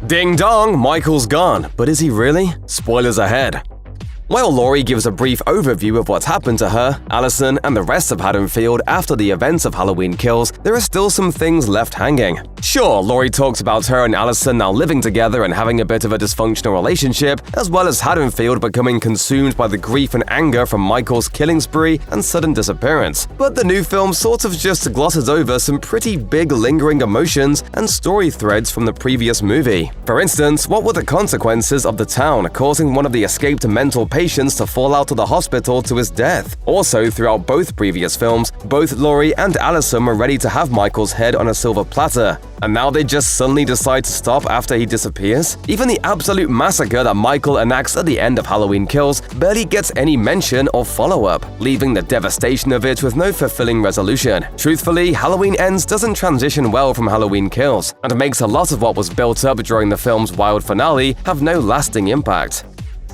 Ding dong, Michael's gone, but is he really? Spoilers ahead. While Laurie gives a brief overview of what's happened to her, Allyson, and the rest of Haddonfield after the events of Halloween Kills, there are still some things left hanging. Sure, Laurie talks about her and Allyson now living together and having a bit of a dysfunctional relationship, as well as Haddonfield becoming consumed by the grief and anger from Michael's killing spree and sudden disappearance. But the new film sort of just glosses over some pretty big lingering emotions and story threads from the previous movie. For instance, what were the consequences of the town causing one of the escaped mental patients to fall out of the hospital to his death? Also, throughout both previous films, both Laurie and Allyson were ready to have Michael's head on a silver platter, and now they just suddenly decide to stop after he disappears? Even the absolute massacre that Michael enacts at the end of Halloween Kills barely gets any mention or follow-up, leaving the devastation of it with no fulfilling resolution. Truthfully, Halloween Ends doesn't transition well from Halloween Kills, and makes a lot of what was built up during the film's wild finale have no lasting impact.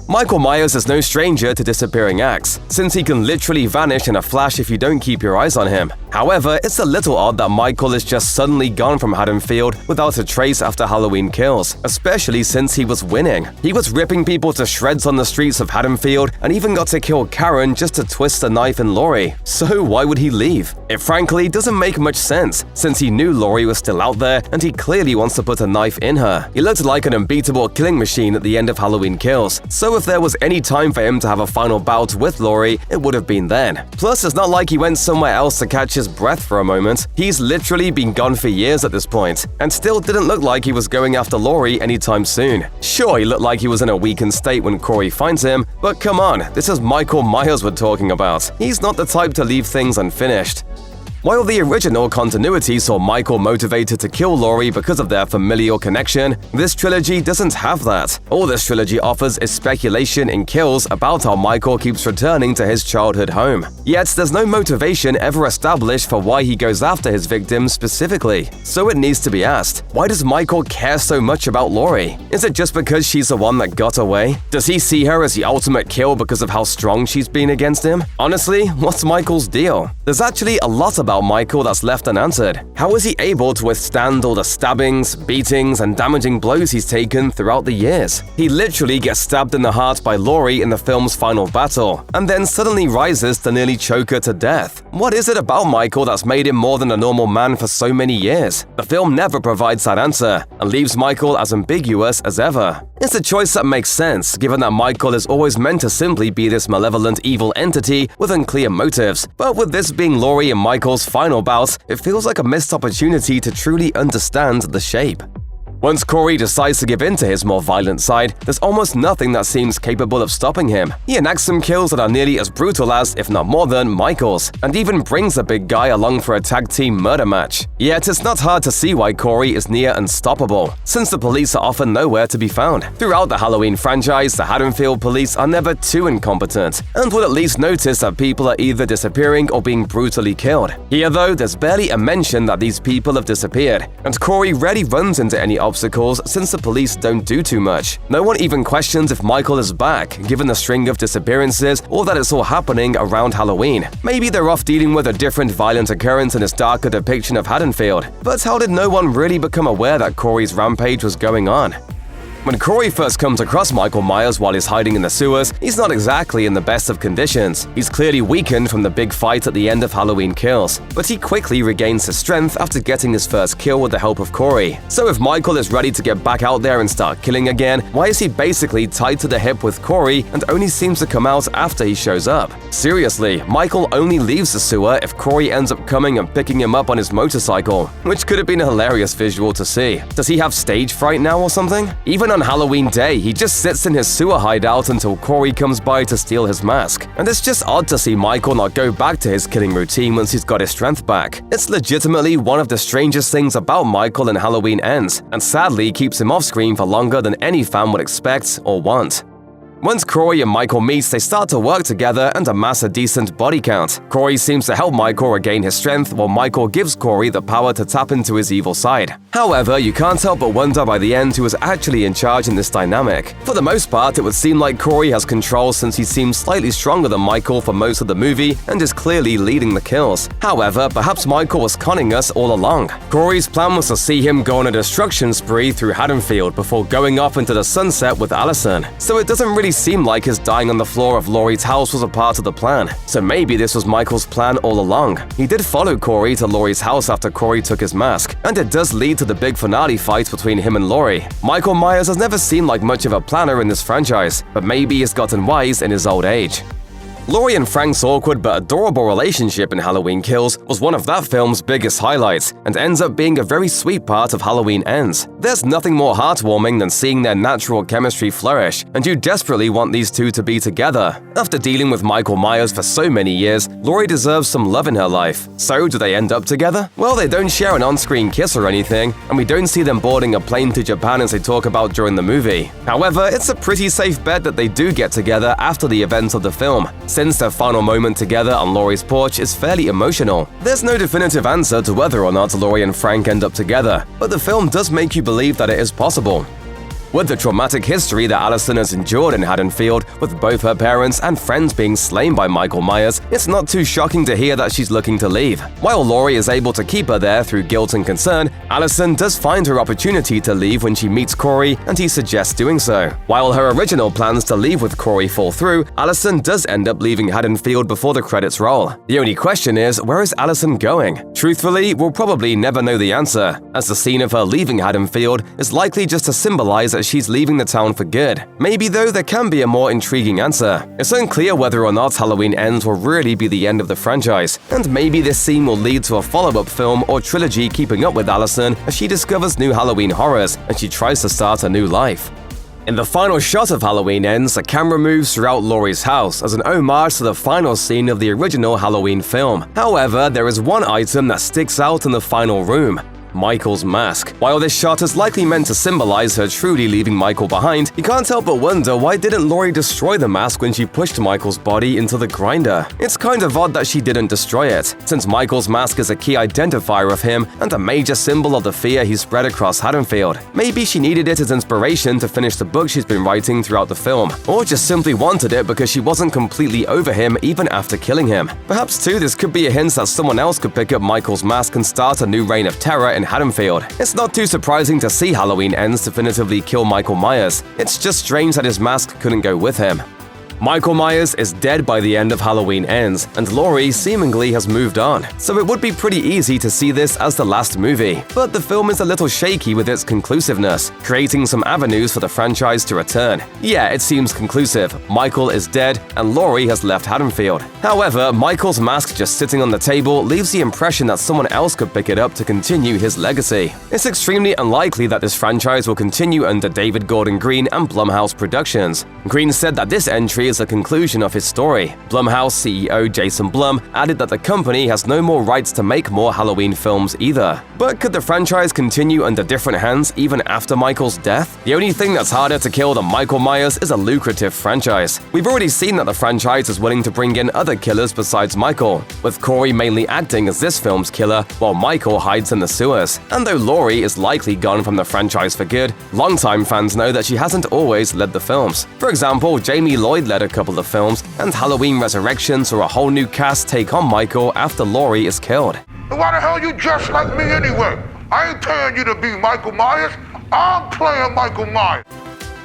Michael Myers is no stranger to disappearing acts, since he can literally vanish in a flash if you don't keep your eyes on him. However, it's a little odd that Michael is just suddenly gone from Haddonfield without a trace after Halloween Kills, especially since he was winning. He was ripping people to shreds on the streets of Haddonfield and even got to kill Karen just to twist a knife in Laurie. So why would he leave? It frankly doesn't make much sense, since he knew Laurie was still out there and he clearly wants to put a knife in her. He looked like an unbeatable killing machine at the end of Halloween Kills, so if there was any time for him to have a final bout with Laurie, it would have been then. Plus, it's not like he went somewhere else to catch his breath for a moment. He's literally been gone for years at this point, and still didn't look like he was going after Laurie anytime soon. Sure, he looked like he was in a weakened state when Corey finds him, but come on, this is Michael Myers we're talking about. He's not the type to leave things unfinished. While the original continuity saw Michael motivated to kill Laurie because of their familial connection, this trilogy doesn't have that. All this trilogy offers is speculation and kills about how Michael keeps returning to his childhood home. Yet there's no motivation ever established for why he goes after his victims specifically. So it needs to be asked, why does Michael care so much about Laurie? Is it just because she's the one that got away? Does he see her as the ultimate kill because of how strong she's been against him? Honestly, what's Michael's deal? There's actually a lot about Michael that's left unanswered. How is he able to withstand all the stabbings, beatings, and damaging blows he's taken throughout the years? He literally gets stabbed in the heart by Laurie in the film's final battle, and then suddenly rises to nearly choke her to death. What is it about Michael that's made him more than a normal man for so many years? The film never provides that answer, and leaves Michael as ambiguous as ever. It's a choice that makes sense, given that Michael is always meant to simply be this malevolent evil entity with unclear motives, but with this being Laurie and Michael's final bout, it feels like a missed opportunity to truly understand the shape. Once Corey decides to give in to his more violent side, there's almost nothing that seems capable of stopping him. He enacts some kills that are nearly as brutal as, if not more than, Michael's, and even brings the big guy along for a tag team murder match. Yet it's not hard to see why Corey is near unstoppable, since the police are often nowhere to be found. Throughout the Halloween franchise, the Haddonfield police are never too incompetent, and will at least notice that people are either disappearing or being brutally killed. Here though, there's barely a mention that these people have disappeared, and Corey rarely runs into any obstacles since the police don't do too much. No one even questions if Michael is back, given the string of disappearances, or that it's all happening around Halloween. Maybe they're off dealing with a different violent occurrence in this darker depiction of Haddonfield. But how did no one really become aware that Corey's rampage was going on? When Corey first comes across Michael Myers while he's hiding in the sewers, he's not exactly in the best of conditions. He's clearly weakened from the big fight at the end of Halloween Kills, but he quickly regains his strength after getting his first kill with the help of Corey. So if Michael is ready to get back out there and start killing again, why is he basically tied to the hip with Corey and only seems to come out after he shows up? Seriously, Michael only leaves the sewer if Corey ends up coming and picking him up on his motorcycle, which could have been a hilarious visual to see. Does he have stage fright now or something? Even on Halloween Day, he just sits in his sewer hideout until Corey comes by to steal his mask. And it's just odd to see Michael not go back to his killing routine once he's got his strength back. It's legitimately one of the strangest things about Michael in Halloween Ends, and sadly keeps him off screen for longer than any fan would expect or want. Once Corey and Michael meet, they start to work together and amass a decent body count. Corey seems to help Michael regain his strength, while Michael gives Corey the power to tap into his evil side. However, you can't help but wonder by the end who was actually in charge in this dynamic. For the most part, it would seem like Corey has control since he seems slightly stronger than Michael for most of the movie and is clearly leading the kills. However, perhaps Michael was conning us all along. Corey's plan was to see him go on a destruction spree through Haddonfield before going off into the sunset with Allyson. So it doesn't really seem like his dying on the floor of Laurie's house was a part of the plan. So maybe this was Michael's plan all along. He did follow Corey to Laurie's house after Corey took his mask, and it does lead to the big finale fight between him and Laurie. Michael Myers has never seemed like much of a planner in this franchise, but maybe he's gotten wise in his old age. Laurie and Frank's awkward but adorable relationship in Halloween Kills was one of that film's biggest highlights, and ends up being a very sweet part of Halloween Ends. There's nothing more heartwarming than seeing their natural chemistry flourish, and you desperately want these two to be together. After dealing with Michael Myers for so many years, Laurie deserves some love in her life. So do they end up together? Well, they don't share an on-screen kiss or anything, and we don't see them boarding a plane to Japan as they talk about during the movie. However, it's a pretty safe bet that they do get together after the events of the film, since their final moment together on Laurie's porch is fairly emotional. There's no definitive answer to whether or not Laurie and Frank end up together, but the film does make you believe that it is possible. With the traumatic history that Allyson has endured in Haddonfield, with both her parents and friends being slain by Michael Myers, it's not too shocking to hear that she's looking to leave. While Laurie is able to keep her there through guilt and concern, Allyson does find her opportunity to leave when she meets Corey, and he suggests doing so. While her original plans to leave with Corey fall through, Allyson does end up leaving Haddonfield before the credits roll. The only question is, where is Allyson going? Truthfully, we'll probably never know the answer, as the scene of her leaving Haddonfield is likely just to symbolize that she's leaving the town for good. Maybe though there can be a more intriguing answer. It's unclear whether or not Halloween Ends will really be the end of the franchise, and maybe this scene will lead to a follow-up film or trilogy keeping up with Allyson as she discovers new Halloween horrors and she tries to start a new life. In the final shot of Halloween Ends, the camera moves throughout Laurie's house as an homage to the final scene of the original Halloween film. However, there is one item that sticks out in the final room: Michael's mask. While this shot is likely meant to symbolize her truly leaving Michael behind, you can't help but wonder why didn't Laurie destroy the mask when she pushed Michael's body into the grinder? It's kind of odd that she didn't destroy it, since Michael's mask is a key identifier of him and a major symbol of the fear he spread across Haddonfield. Maybe she needed it as inspiration to finish the book she's been writing throughout the film, or just simply wanted it because she wasn't completely over him even after killing him. Perhaps too, this could be a hint that someone else could pick up Michael's mask and start a new reign of terror in Haddonfield. It's not too surprising to see Halloween Ends definitively kill Michael Myers. It's just strange that his mask couldn't go with him. Michael Myers is dead by the end of Halloween Ends, and Laurie seemingly has moved on, so it would be pretty easy to see this as the last movie. But the film is a little shaky with its conclusiveness, creating some avenues for the franchise to return. Yeah, it seems conclusive. Michael is dead, and Laurie has left Haddonfield. However, Michael's mask just sitting on the table leaves the impression that someone else could pick it up to continue his legacy. It's extremely unlikely that this franchise will continue under David Gordon Green and Blumhouse Productions. Green said that this entry is the conclusion of his story. Blumhouse CEO Jason Blum added that the company has no more rights to make more Halloween films either. But could the franchise continue under different hands even after Michael's death? The only thing that's harder to kill than Michael Myers is a lucrative franchise. We've already seen that the franchise is willing to bring in other killers besides Michael, with Corey mainly acting as this film's killer while Michael hides in the sewers. And though Laurie is likely gone from the franchise for good, longtime fans know that she hasn't always led the films. For example, Jamie Lloyd led a couple of films, and Halloween Resurrection saw a whole new cast take on Michael after Laurie is killed. Why the hell you dressed like me anyway? I ain't paying you to be Michael Myers. I'm playing Michael Myers.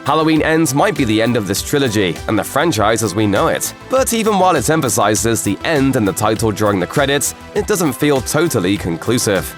Halloween Ends might be the end of this trilogy, and the franchise as we know it. But even while it emphasizes the end and the title during the credits, it doesn't feel totally conclusive.